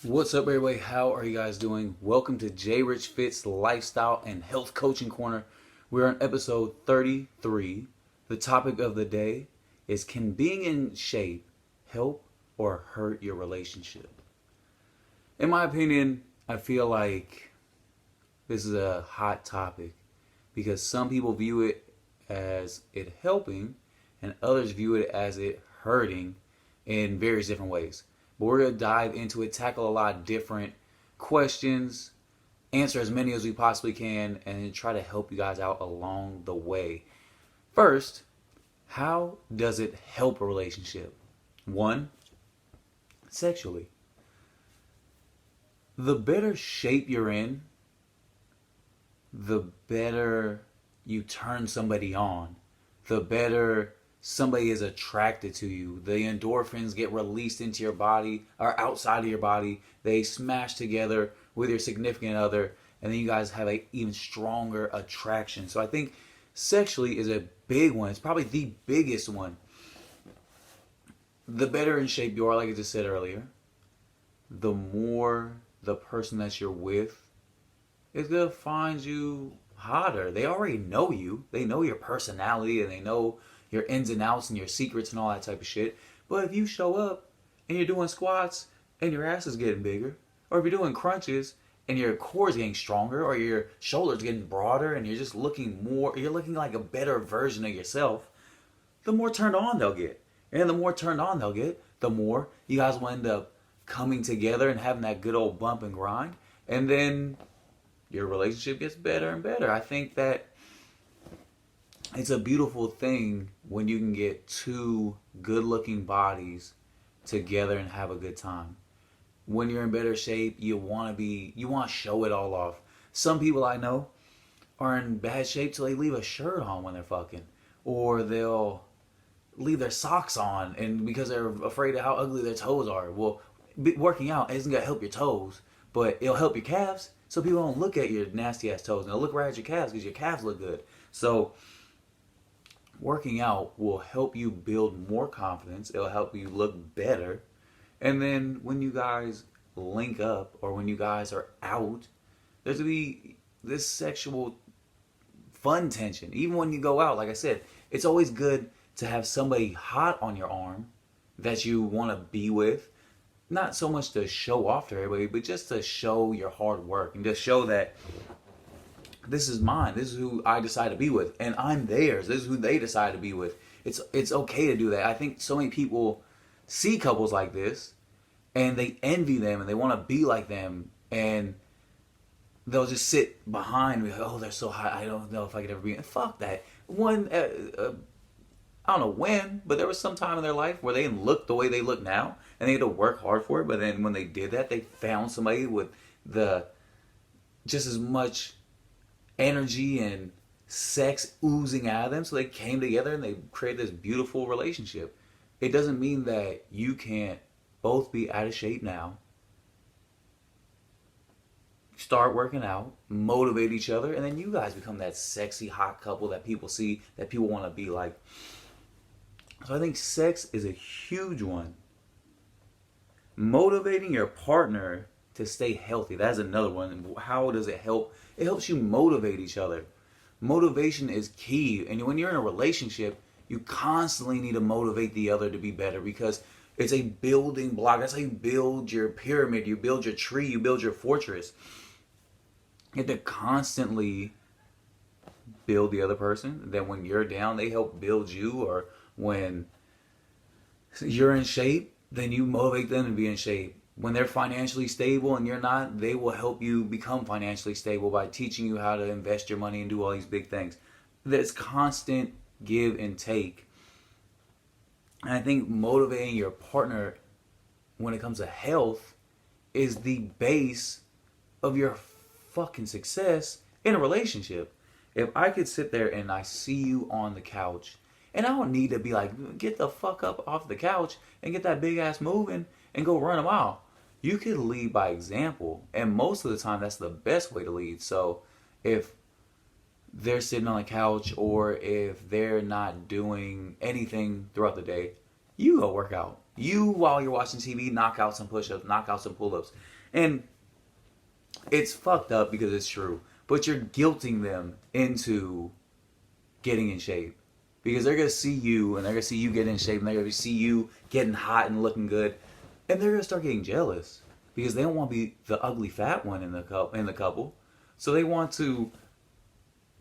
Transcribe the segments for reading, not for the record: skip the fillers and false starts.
What's up, everybody? How are you guys doing? Welcome to Jrichfits Lifestyle and Health Coaching Corner. We're on episode 33. The topic of the day is: can being in shape help or hurt your relationship? In my opinion, I feel like this is a hot topic because some people view it as it helping and others view it as it hurting in various different ways. But we're going to dive into it, tackle a lot of different questions, answer as many as we possibly can, and then try to help you guys out along the way. First, how does it help a relationship? One, sexually. The better shape you're in, the better you turn somebody on, the better somebody is attracted to you. The endorphins get released into your body or outside of your body. They smash together with your significant other, and then you guys have a even stronger attraction. So I think sexually is a big one. It's probably the biggest one. The better in shape you are, like I just said earlier, the more the person that you're with is gonna find you hotter. They already know you. They know your personality and they know your ins and outs and your secrets and all that type of shit. But if you show up and you're doing squats and your ass is getting bigger, or if you're doing crunches and your core is getting stronger, or your shoulders getting broader and you're just looking more, you're looking like a better version of yourself, the more turned on they'll get. And the more turned on they'll get, the more you guys will end up coming together and having that good old bump and grind. And then your relationship gets better and better. I think that it's a beautiful thing when you can get two good looking bodies together and have a good time. When you're in better shape, you want to show it all off. Some people I know are in bad shape till they leave a shirt on when they're fucking, or they'll leave their socks on and because they're afraid of how ugly their toes are. Well, working out isn't going to help your toes, but it'll help your calves. So people don't look at your nasty ass toes and they'll look right at your calves because your calves look good. So working out will help you build more confidence. It'll help you look better. And then when you guys link up or when you guys are out, there's going to be this sexual fun tension. Even when you go out, like I said, it's always good to have somebody hot on your arm that you want to be with. Not so much to show off to everybody, but just to show your hard work and just show that this is mine. This is who I decide to be with, and I'm theirs. This is who they decide to be with. It's okay to do that. I think so many people see couples like this, and they envy them, and they want to be like them, and they'll just sit behind me. Oh, they're so hot. I don't know if I could ever be. Fuck that. I don't know when, but there was some time in their life where they didn't look the way they look now, and they had to work hard for it. But then when they did that, they found somebody with the just as much energy and sex oozing out of them, so they came together and they created this beautiful relationship. It doesn't mean that you can't both be out of shape now, start working out, motivate each other, and then you guys become that sexy hot couple that people see, that people want to be like. So I think sex is a huge one. Motivating your partner to stay healthy, that's another one. How does it help? It helps you motivate each other. Motivation is key. And when you're in a relationship, you constantly need to motivate the other to be better because it's a building block. That's how you build your pyramid, you build your tree, you build your fortress. You have to constantly build the other person. Then when you're down, they help build you. Or when you're in shape, then you motivate them to be in shape. When they're financially stable and you're not, they will help you become financially stable by teaching you how to invest your money and do all these big things. There's constant give and take. And I think motivating your partner when it comes to health is the base of your fucking success in a relationship. If I could sit there and I see you on the couch, and I don't need to be like, get the fuck up off the couch and get that big ass moving and go run a mile. You could lead by example, and most of the time that's the best way to lead. So if they're sitting on the couch or if they're not doing anything throughout the day, you go work out. You, while you're watching TV, knock out some push-ups, knock out some pull-ups. And it's fucked up because it's true. But you're guilting them into getting in shape. Because they're going to see you, and they're going to see you get in shape, and they're going to see you getting hot and looking good. And they're going to start getting jealous. Because they don't want to be the ugly fat one in the couple. So they want to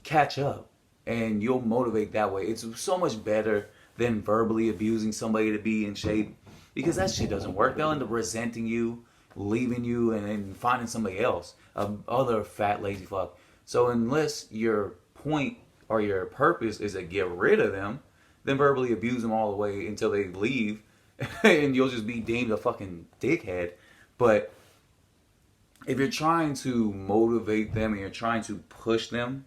catch up. And you'll motivate that way. It's so much better than verbally abusing somebody to be in shape. Because that shit doesn't work. They'll end up resenting you, leaving you, and then finding somebody else. Other fat, lazy fuck. So unless your point or your purpose is to get rid of them, then verbally abuse them all the way until they leave. And you'll just be deemed a fucking dickhead. But if you're trying to motivate them and you're trying to push them,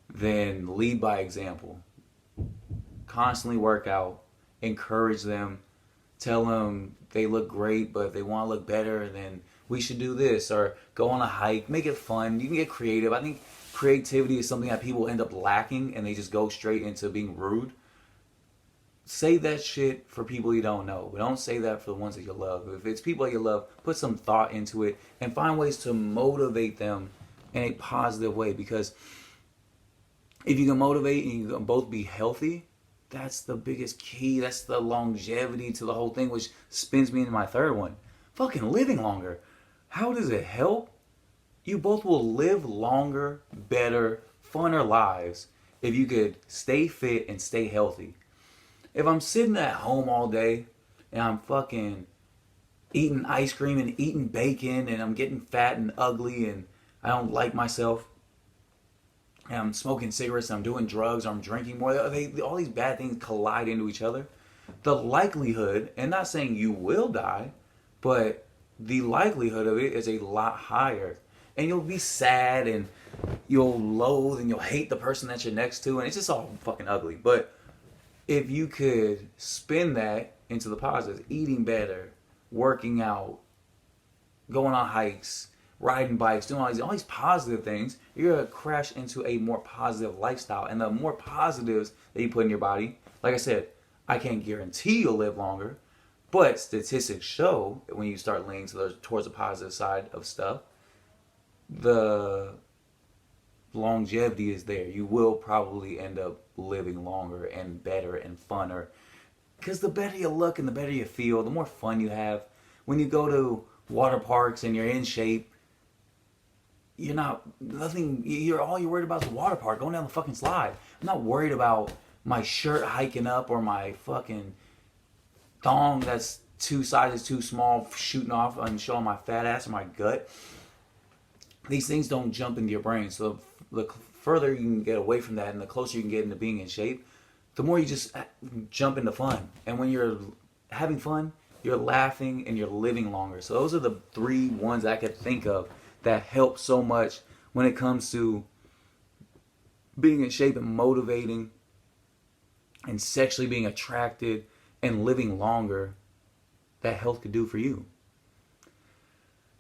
then lead by example. Constantly work out. Encourage them. Tell them they look great, but if they want to look better, then we should do this. Or go on a hike. Make it fun. You can get creative. I think creativity is something that people end up lacking and they just go straight into being rude. Say that shit for people you don't know. But don't say that for the ones that you love. If it's people that you love, put some thought into it and find ways to motivate them in a positive way. Because if you can motivate and you can both be healthy, that's the biggest key. That's the longevity to the whole thing, which spins me into my third one. Fucking living longer. How does it help? You both will live longer, better, funner lives if you could stay fit and stay healthy. If I'm sitting at home all day and I'm fucking eating ice cream and eating bacon and I'm getting fat and ugly and I don't like myself, and I'm smoking cigarettes and I'm doing drugs or I'm drinking more, all these bad things collide into each other. The likelihood, and not saying you will die, but the likelihood of it is a lot higher. And you'll be sad and you'll loathe and you'll hate the person that you're next to, and it's just all fucking ugly. But if you could spin that into the positive, eating better, working out, going on hikes, riding bikes, doing all these positive things, you're going to crash into a more positive lifestyle. And the more positives that you put in your body, like I said, I can't guarantee you'll live longer, but statistics show that when you start leaning towards the positive side of stuff, the longevity is there. You will probably end up living longer and better and funner. Because the better you look and the better you feel, the more fun you have. When you go to water parks and you're in shape, all you're worried about is the water park, going down the fucking slide. I'm not worried about my shirt hiking up or my fucking thong that's 2 sizes too small shooting off and showing my fat ass or my gut. These things don't jump into your brain. So the further you can get away from that and the closer you can get into being in shape, the more you just jump into fun. And when you're having fun, you're laughing and you're living longer. So those are the 3 ones I could think of that help so much when it comes to being in shape and motivating and sexually being attracted and living longer that health could do for you.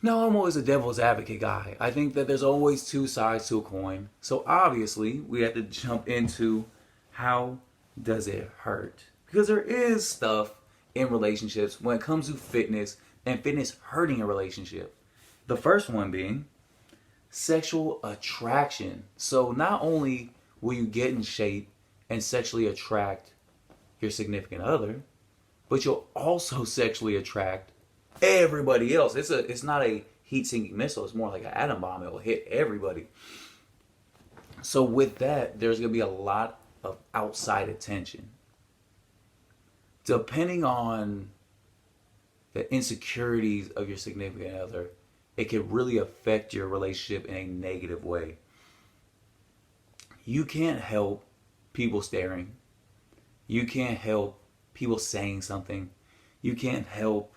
No, I'm always a devil's advocate guy. I think that there's always 2 sides to a coin. So obviously, we have to jump into how does it hurt? Because there is stuff in relationships when it comes to fitness and fitness hurting a relationship. The first one being sexual attraction. So not only will you get in shape and sexually attract your significant other, but you'll also sexually attract everybody else. It's not a heat-sinking missile. It's more like an atom bomb. It'll hit everybody. So with that, there's going to be a lot of outside attention. Depending on the insecurities of your significant other, it could really affect your relationship in a negative way. You can't help people staring. You can't help people saying something. You can't help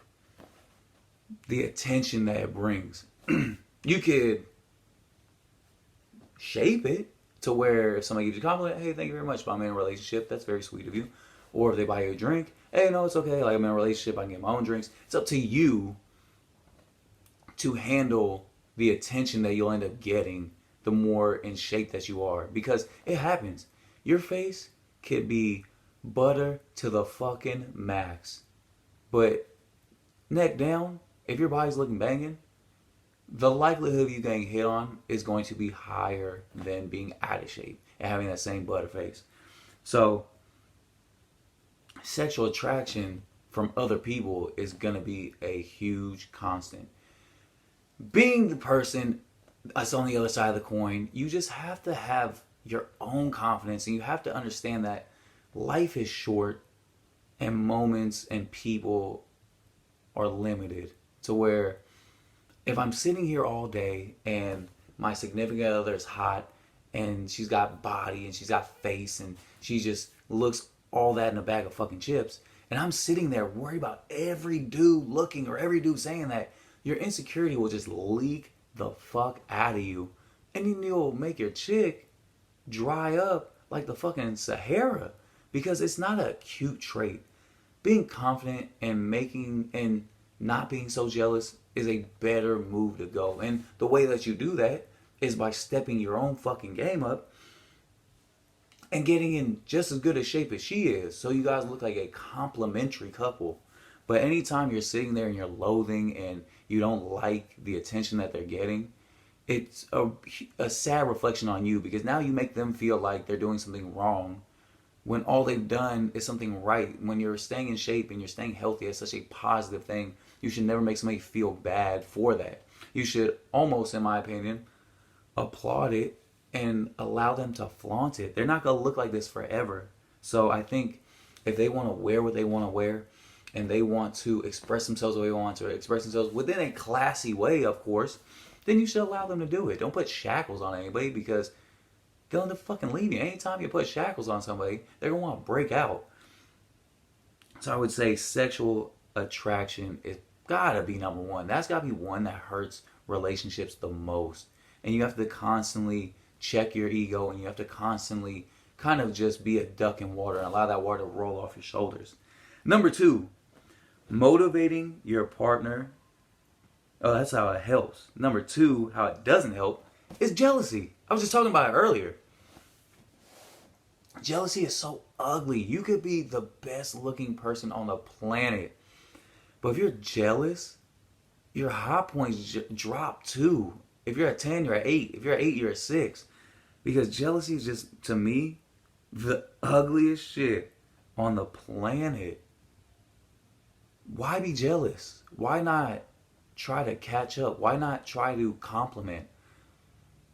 the attention that it brings. You could shape it to where if somebody gives you a compliment, hey, thank you very much, but I'm in a relationship, that's very sweet of you. Or if they buy you a drink, hey, no, it's okay, like I'm in a relationship, I can get my own drinks. It's up to you to handle the attention that you'll end up getting the more in shape that you are. Because it happens. Your face could be butter to the fucking max. But neck down, if your body's looking banging, the likelihood of you getting hit on is going to be higher than being out of shape and having that same butter face. So, sexual attraction from other people is going to be a huge constant. Being the person that's on the other side of the coin, you just have to have your own confidence, and you have to understand that life is short and moments and people are limited, to where if I'm sitting here all day and my significant other is hot and she's got body and she's got face and she just looks all that in a bag of fucking chips, and I'm sitting there worried about every dude looking or every dude saying that, your insecurity will just leak the fuck out of you, and then you'll make your chick dry up like the fucking Sahara, because it's not a cute trait. Being confident and making and not being so jealous is a better move to go. And the way that you do that is by stepping your own fucking game up and getting in just as good a shape as she is, so you guys look like a complementary couple. But anytime you're sitting there and you're loathing and you don't like the attention that they're getting, it's a sad reflection on you, because now you make them feel like they're doing something wrong when all they've done is something right. When you're staying in shape and you're staying healthy, it's such a positive thing. You should never make somebody feel bad for that. You should almost, in my opinion, applaud it and allow them to flaunt it. They're not going to look like this forever. So I think if they want to wear what they want to wear and they want to express themselves the way they want to express themselves within a classy way, of course, then you should allow them to do it. Don't put shackles on anybody, because they'll end up fucking leaving you. Anytime you put shackles on somebody, they're going to want to break out. So I would say sexual attraction is gotta be number one. That's gotta be one that hurts relationships the most. And you have to constantly check your ego, and you have to constantly kind of just be a duck in water and allow that water to roll off your shoulders. Number two, motivating your partner. Oh, that's how it helps. Number two, how it doesn't help, is jealousy. I was just talking about it earlier. Jealousy is so ugly. You could be the best looking person on the planet, but if you're jealous, your hot points drop too. If you're at 10, you're at 8. If you're at 8, you're at 6. Because jealousy is just, to me, the ugliest shit on the planet. Why be jealous? Why not try to catch up? Why not try to compliment?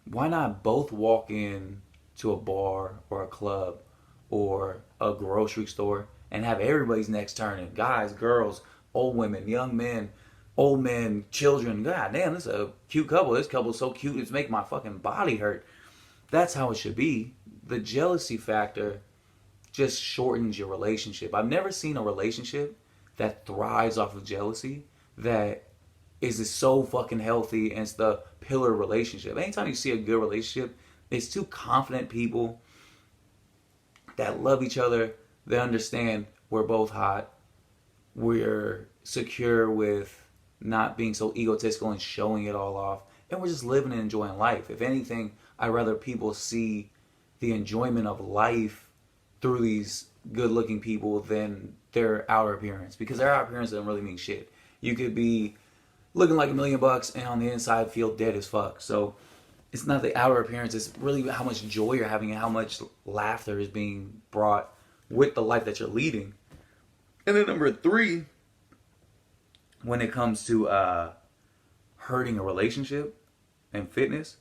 Why not both walk in to a bar or a club or a grocery store and have everybody's necks turning? Guys, girls, old women, young men, old men, children. God damn, this is a cute couple. This couple is so cute, it's making my fucking body hurt. That's how it should be. The jealousy factor just shortens your relationship. I've never seen a relationship that thrives off of jealousy that is so fucking healthy, and it's the pillar relationship. Anytime you see a good relationship, it's two confident people that love each other. They understand we're both hot. We're secure with not being so egotistical and showing it all off. And we're just living and enjoying life. If anything, I'd rather people see the enjoyment of life through these good-looking people than their outer appearance. Because their outer appearance doesn't really mean shit. You could be looking like $1 million and on the inside feel dead as fuck. So it's not the outer appearance. It's really how much joy you're having and how much laughter is being brought with the life that you're leading. And then number 3, when it comes to hurting a relationship and fitness,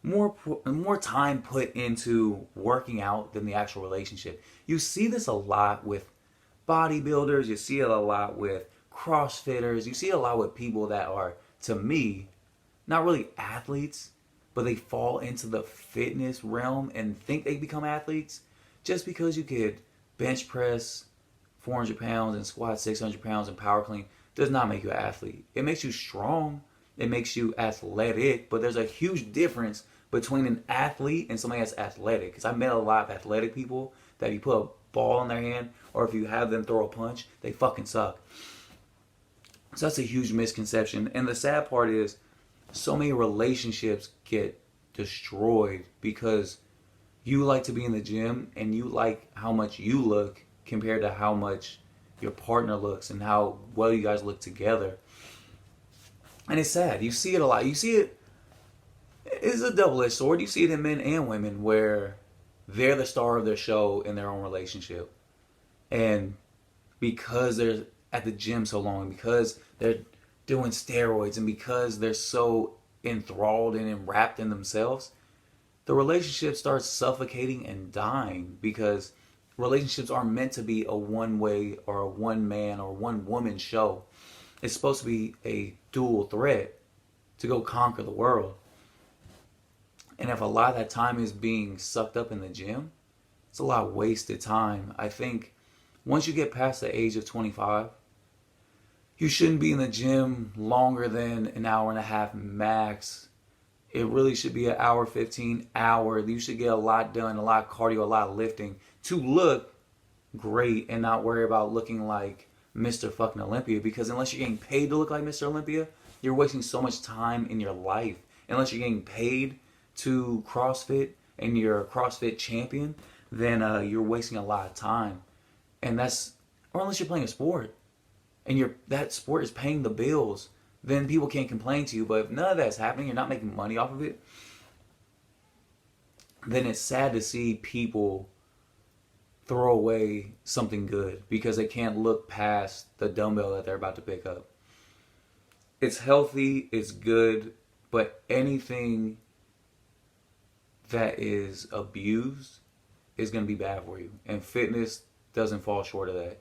more time put into working out than the actual relationship. You see this a lot with bodybuilders. You see it a lot with CrossFitters. You see it a lot with people that are, to me, not really athletes, but they fall into the fitness realm and think they become athletes. Just because you could bench press 400 pounds and squat 600 pounds and power clean does not make you an athlete. It makes you strong. It makes you athletic. But there's a huge difference between an athlete and somebody that's athletic. Because I met a lot of athletic people that if you put a ball in their hand or if you have them throw a punch, they fucking suck. So that's a huge misconception. And the sad part is so many relationships get destroyed because you like to be in the gym and you like how much you look compared to how much your partner looks and how well you guys look together. And it's sad. You see it a lot. You see it. It's a double-edged sword. You see it in men and women where they're the star of their show in their own relationship. And because they're at the gym so long, because they're doing steroids, and because they're so enthralled and enwrapped in themselves, the relationship starts suffocating and dying, because relationships aren't meant to be a one-way or a one-man or one-woman show. It's supposed to be a dual threat to go conquer the world. And if a lot of that time is being sucked up in the gym, it's a lot of wasted time. I think once you get past the age of 25, you shouldn't be in the gym longer than an hour and a half max. It really should be an hour, 15 hour. You should get a lot done, a lot of cardio, a lot of lifting to look great and not worry about looking like Mr. fucking Olympia. Because unless you're getting paid to look like Mr. Olympia, you're wasting so much time in your life. Unless you're getting paid to CrossFit and you're a CrossFit champion, then you're wasting a lot of time. And that's, or unless you're playing a sport and that sport is paying the bills, then people can't complain to you. But if none of that's happening, you're not making money off of it, then it's sad to see people throw away something good because they can't look past the dumbbell that they're about to pick up. It's healthy, it's good, but anything that is abused is going to be bad for you. And fitness doesn't fall short of that.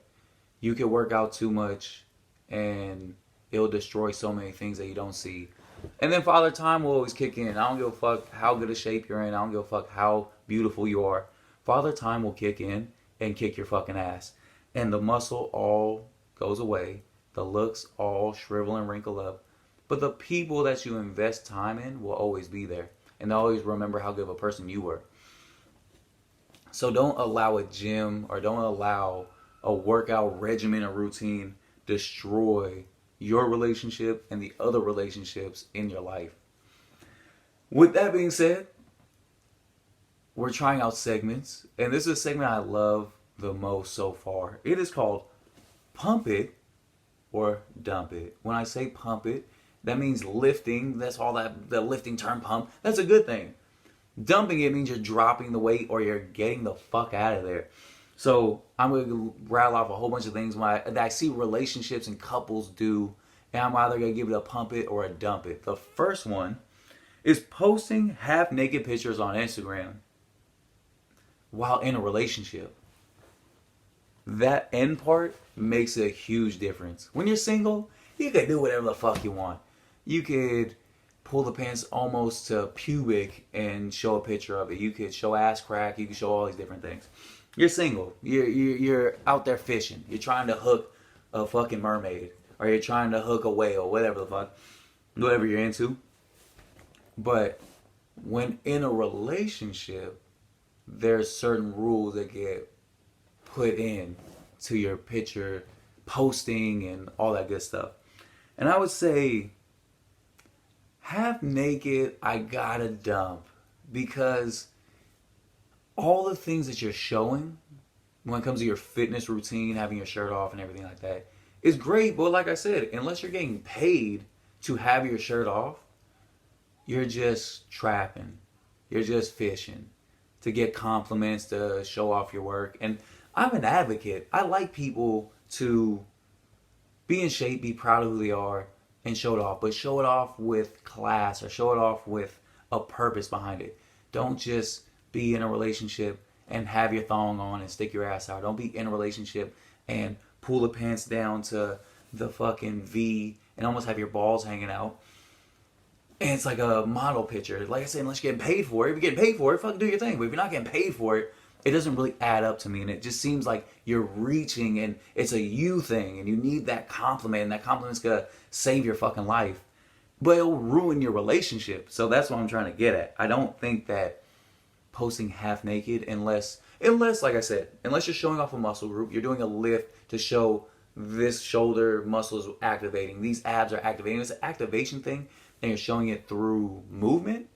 You can work out too much and it'll destroy so many things that you don't see. And then Father Time will always kick in. I don't give a fuck how good a shape you're in. I don't give a fuck how beautiful you are. Father Time will kick in and kick your fucking ass. And the muscle all goes away. The looks all shrivel and wrinkle up. But the people that you invest time in will always be there. And they'll always remember how good of a person you were. So don't allow a gym or don't allow a workout regimen or routine destroy your relationship and the other relationships in your life. With that being said, we're trying out segments. And this is a segment I love the most so far. It is called Pump It or Dump It. When I say pump it, that means lifting. That's all that, the lifting term pump. That's a good thing. Dumping it means you're dropping the weight or you're getting the fuck out of there. So I'm going to rattle off a whole bunch of things that I see relationships and couples do. And I'm either going to give it a pump it or a dump it. The first one is posting half naked pictures on Instagram while in a relationship. That end part makes a huge difference. When you're single, you can do whatever the fuck you want. You could pull the pants almost to pubic and show a picture of it. You could show ass crack. You could show all these different things. You're single. You're out there fishing. You're trying to hook a fucking mermaid. Or you're trying to hook a whale. Whatever the fuck. Whatever you're into. But when in a relationship, there's certain rules that get put in to your picture posting and all that good stuff. And I would say half naked, I gotta dump, because all the things that you're showing when it comes to your fitness routine, having your shirt off and everything like that, is great. But like I said, unless you're getting paid to have your shirt off, you're just trapping. You're just fishing to get compliments, to show off your work. And I'm an advocate. I like people to be in shape, be proud of who they are, and show it off. But show it off with class, or show it off with a purpose behind it. Don't just be in a relationship and have your thong on and stick your ass out. Don't be in a relationship and pull the pants down to the fucking V and almost have your balls hanging out. And it's like a model picture. Like I said, unless you're getting paid for it. If you're getting paid for it, fucking do your thing. But if you're not getting paid for it, it doesn't really add up to me. And it just seems like you're reaching and it's a you thing. And you need that compliment. And that compliment's going to save your fucking life. But it'll ruin your relationship. So that's what I'm trying to get at. I don't think that posting half naked, unless like I said, unless you're showing off a muscle group, you're doing a lift to show this shoulder muscle is activating, these abs are activating. It's an activation thing, and you're showing it through movement,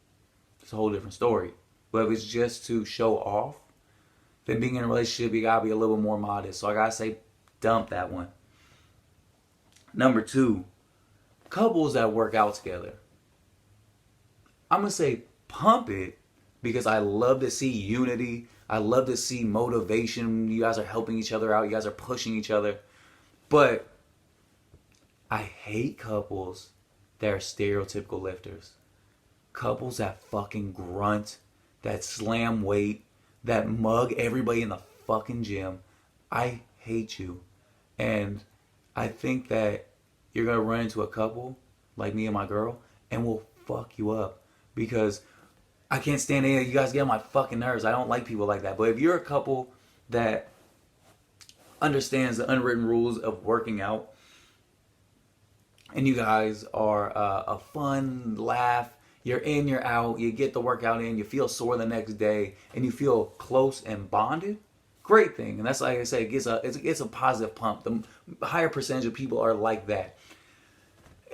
it's a whole different story. But if it's just to show off, then being in a relationship, you gotta be a little more modest. So I gotta say dump that one. Number 2, couples that work out together. I'm going to say pump it because I love to see unity. I love to see motivation. You guys are helping each other out. You guys are pushing each other. But I hate couples that are stereotypical lifters. Couples that fucking grunt, that slam weight, that mug everybody in the fucking gym. I hate you. And I think that you're going to run into a couple like me and my girl and we'll fuck you up. Because I can't stand it. You guys get on my fucking nerves. I don't like people like that. But if you're a couple that understands the unwritten rules of working out, and you guys are a fun laugh, you're in, you're out, you get the workout in, you feel sore the next day, and you feel close and bonded, great thing. And that's like I say, it gets a positive pump. The higher percentage of people are like that.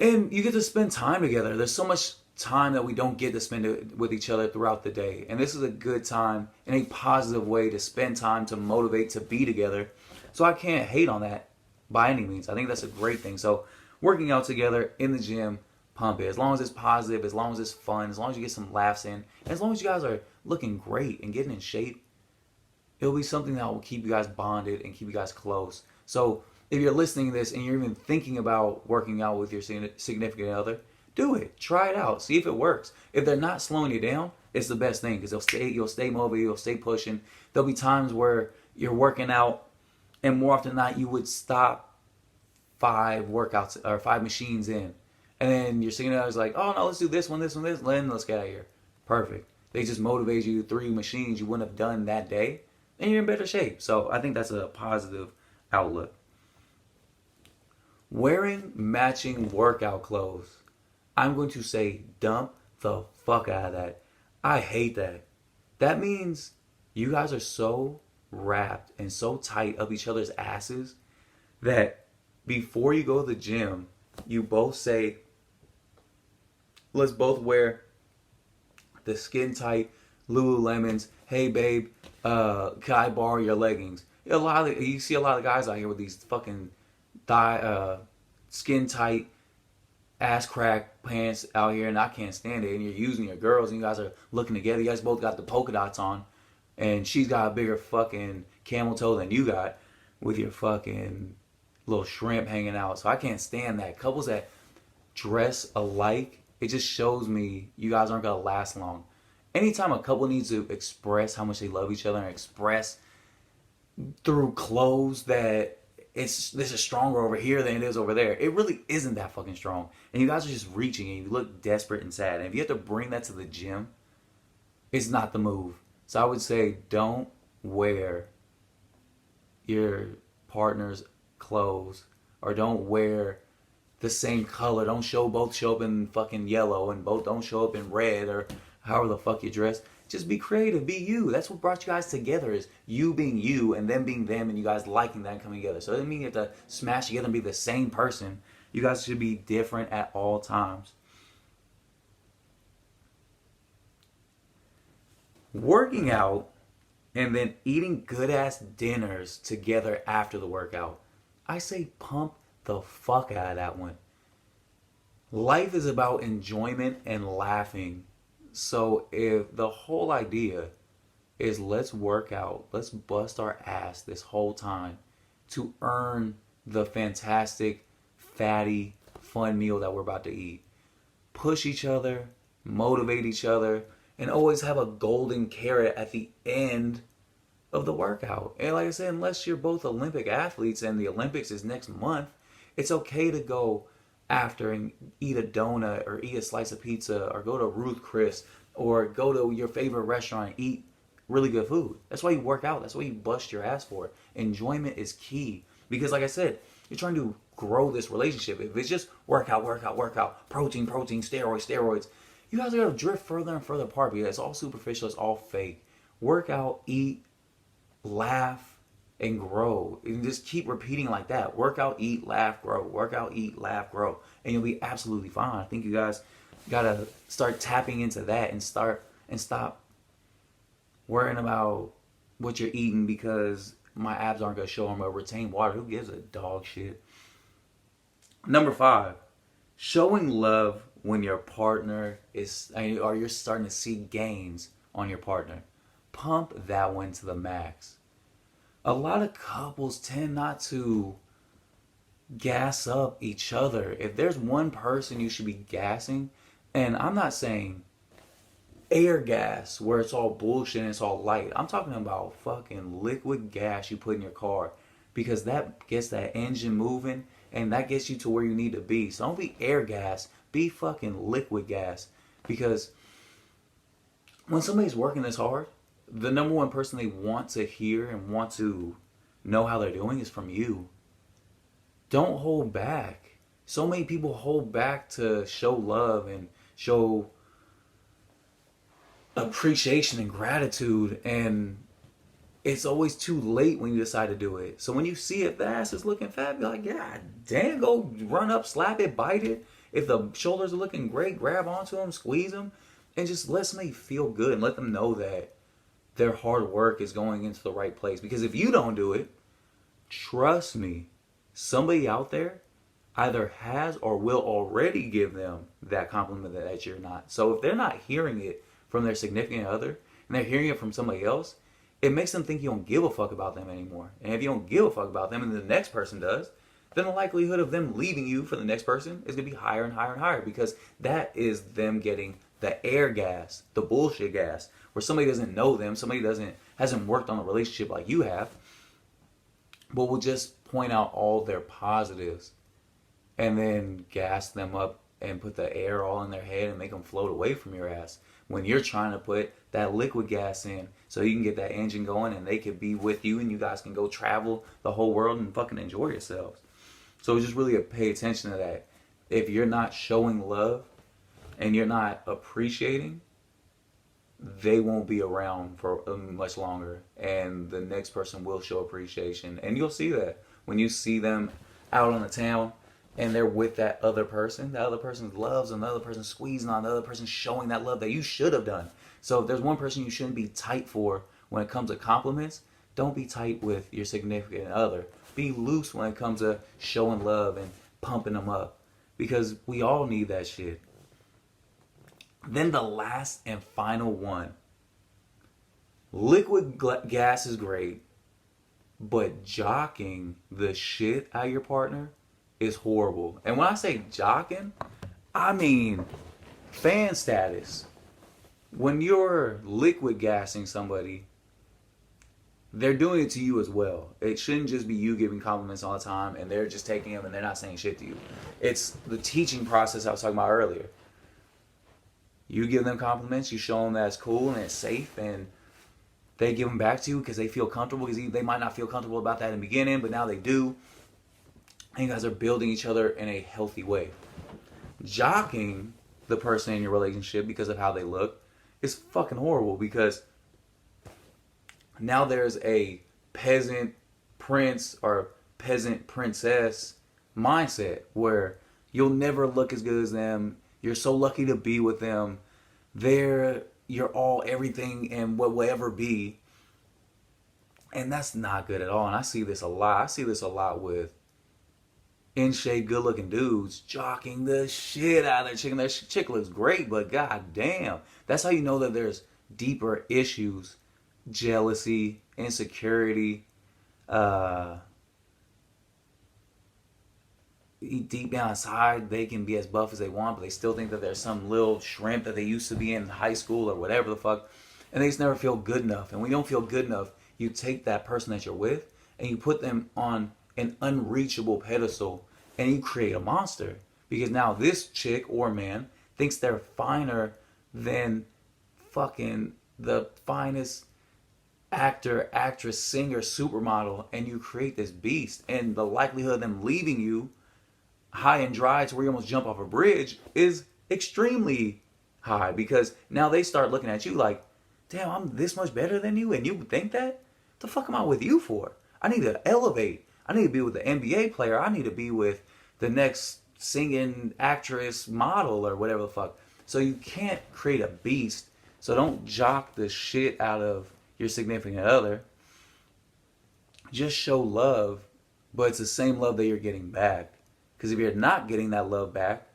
And you get to spend time together. There's so much time that we don't get to spend it with each other throughout the day. And this is a good time in a positive way to spend time, to motivate, to be together. So I can't hate on that by any means. I think that's a great thing. So working out together in the gym, pump it. As long as it's positive, as long as it's fun, as long as you get some laughs in, and as long as you guys are looking great and getting in shape, it'll be something that will keep you guys bonded and keep you guys close. So if you're listening to this and you're even thinking about working out with your significant other, do it. Try it out. See if it works. If they're not slowing you down, it's the best thing because you'll stay motivated, you'll stay pushing. There'll be times where you're working out and more often than not you would stop 5 workouts or 5 machines in. And then your significant other's like, oh no, let's do this one, then let's get out of here. Perfect. They just motivate you 3 machines you wouldn't have done that day, and you're in better shape. So I think that's a positive outlook. Wearing matching workout clothes. I'm going to say dump the fuck out of that. I hate that. That means you guys are so wrapped and so tight up each other's asses that before you go to the gym, you both say, let's both wear the skin tight Lululemons. Hey babe, can I borrow your leggings? You see a lot of guys out here with these fucking skin tight ass crack pants out here, and I can't stand it. And you're using your girls, and you guys are looking together. You guys both got the polka dots on, and she's got a bigger fucking camel toe than you got with your fucking little shrimp hanging out. So I can't stand that. Couples that dress alike, it just shows me you guys aren't gonna last long. Anytime a couple needs to express how much they love each other and express through clothes that this is stronger over here than it is over there, it really isn't that fucking strong. And you guys are just reaching and you look desperate and sad. And if you have to bring that to the gym, it's not the move. So I would say don't wear your partner's clothes, or don't wear the same color. Don't both show up in fucking yellow and both don't show up in red or however the fuck you dress. Just be creative, be you. That's what brought you guys together, is you being you and them being them and you guys liking that and coming together. So it doesn't mean you have to smash together and be the same person. You guys should be different at all times. Working out and then eating good ass dinners together after the workout. I say pump the fuck out of that one. Life is about enjoyment and laughing. So if the whole idea is let's work out, let's bust our ass this whole time to earn the fantastic, fatty, fun meal that we're about to eat. Push each other, motivate each other, and always have a golden carrot at the end of the workout. And like I said, unless you're both Olympic athletes and the Olympics is next month, it's okay to go after and eat a donut or eat a slice of pizza or go to Ruth Chris or go to your favorite restaurant and eat really good food. That's why you work out. That's why you bust your ass for it. Enjoyment is key. Because like I said, you're trying to grow this relationship. If it's just workout, protein, steroids, you guys are going to drift further and further apart because it's all superficial, it's all fake. Work out, eat, laugh, and grow. And just keep repeating like that. Work out, eat, laugh, grow. Work out, eat, laugh, grow. And you'll be absolutely fine. I think you guys gotta start tapping into that and stop worrying about what you're eating, because my abs aren't gonna show. I'm gonna retain water. Who gives a dog shit? Number 5, showing love when your partner is, or you're starting to see gains on your partner. Pump that one to the max. A lot of couples tend not to gas up each other. If there's one person you should be gassing, and I'm not saying air gas where it's all bullshit and it's all light. I'm talking about fucking liquid gas you put in your car, because that gets that engine moving and that gets you to where you need to be. So don't be air gas, be fucking liquid gas. Because when somebody's working this hard, the number one person they want to hear and want to know how they're doing is from you. Don't hold back. So many people hold back to show love and show appreciation and gratitude, and it's always too late when you decide to do it. So when you see it, the ass is looking fat, be like, God damn, go run up, slap it, bite it. If the shoulders are looking great, grab onto them, squeeze them, and just let somebody feel good and let them know that their hard work is going into the right place. Because if you don't do it, trust me, somebody out there either has or will already give them that compliment that you're not. So if they're not hearing it from their significant other and they're hearing it from somebody else, it makes them think you don't give a fuck about them anymore. And if you don't give a fuck about them and the next person does, then the likelihood of them leaving you for the next person is going to be higher and higher and higher, because that is them getting the air gas, the bullshit gas, where somebody doesn't know them, somebody hasn't worked on a relationship like you have, but will just point out all their positives and then gas them up and put the air all in their head and make them float away from your ass, when you're trying to put that liquid gas in so you can get that engine going and they can be with you and you guys can go travel the whole world and fucking enjoy yourselves. So just really pay attention to that. If you're not showing love and you're not appreciating, they won't be around for much longer, and the next person will show appreciation. And you'll see that when you see them out on the town and they're with that other person, the other person loves and the other person squeezing on the other person, showing that love that you should have done. So if there's one person you shouldn't be tight for when it comes to compliments, don't be tight with your significant other. Be loose when it comes to showing love and pumping them up, because we all need that shit. Then the last and final one. Liquid gas is great, but jocking the shit out of your partner is horrible. And when I say jocking, I mean fan status. When you're liquid gassing somebody, they're doing it to you as well. It shouldn't just be you giving compliments all the time and they're just taking them and they're not saying shit to you. It's the teaching process I was talking about earlier. You give them compliments, you show them that it's cool and it's safe, and they give them back to you because they feel comfortable, because they might not feel comfortable about that in the beginning, but now they do. And you guys are building each other in a healthy way. Jocking the person in your relationship because of how they look is fucking horrible, because now there's a peasant prince or peasant princess mindset where you'll never look as good as them. You're so lucky to be with them. You're all everything and what will ever be. And that's not good at all. And I see this a lot. I see this a lot with in shape, good looking dudes jocking the shit out of their chick. And their chick looks great, but god damn. That's how you know that there's deeper issues. Jealousy, insecurity, deep down inside, they can be as buff as they want, but they still think that there's some little shrimp that they used to be in high school or whatever the fuck, and they just never feel good enough. And when you don't feel good enough, you take that person that you're with and you put them on an unreachable pedestal and you create a monster, because now this chick or man thinks they're finer than fucking the finest actor, actress, singer, supermodel, and you create this beast, and the likelihood of them leaving you high and dry to where you almost jump off a bridge is extremely high, because now they start looking at you like, damn, I'm this much better than you and you think that? The fuck am I with you for? I need to elevate. I need to be with the NBA player. I need to be with the next singing actress, model, or whatever the fuck. So you can't create a beast. So don't jock the shit out of your significant other. just show love, but it's the same love that you're getting back. Because if you're not getting that love back,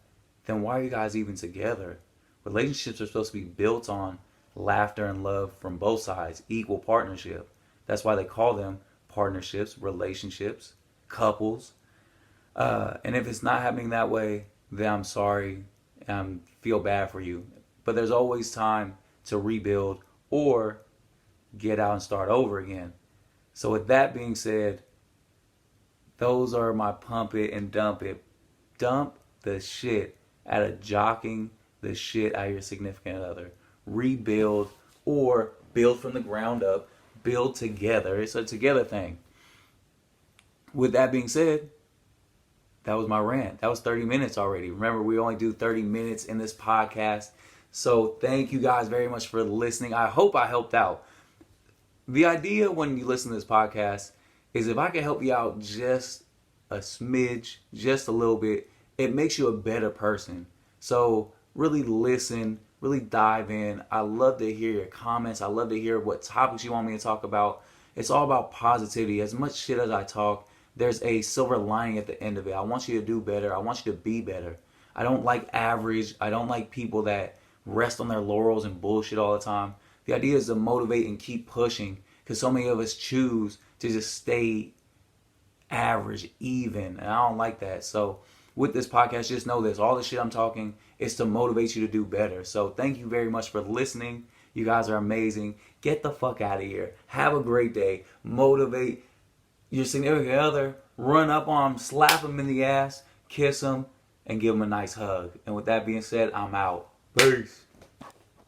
then why are you guys even together? Relationships are supposed to be built on laughter and love from both sides, equal partnership. That's why they call them partnerships, relationships, couples. And if it's not happening that way, then I'm sorry. I feel bad for you. But there's always time to rebuild or get out and start over again. So with that being said, those are my pump it and dump it. Dump the shit out of jocking the shit out of your significant other. Rebuild or build from the ground up. Build together. It's a together thing. With that being said, that was my rant. That was 30 minutes already. Remember, we only do 30 minutes in this podcast. So thank you guys very much for listening. I hope I helped out. The idea when you listen to this podcast is if I can help you out just a smidge, just a little bit, it makes you a better person. So really listen, really dive in. I love to hear your comments. I love to hear what topics you want me to talk about. It's all about positivity. As much shit as I talk, there's a silver lining at the end of it. I want you to do better. I want you to be better. I don't like average. I don't like people that rest on their laurels and bullshit all the time. The idea is to motivate and keep pushing, because so many of us choose to just stay average, even, and I don't like that. So with this podcast, just know this. All the shit I'm talking is to motivate you to do better. So thank you very much for listening. You guys are amazing. Get the fuck out of here. Have a great day. Motivate your significant other. Run up on them, slap them in the ass, kiss them, and give them a nice hug. And with that being said, I'm out. Peace.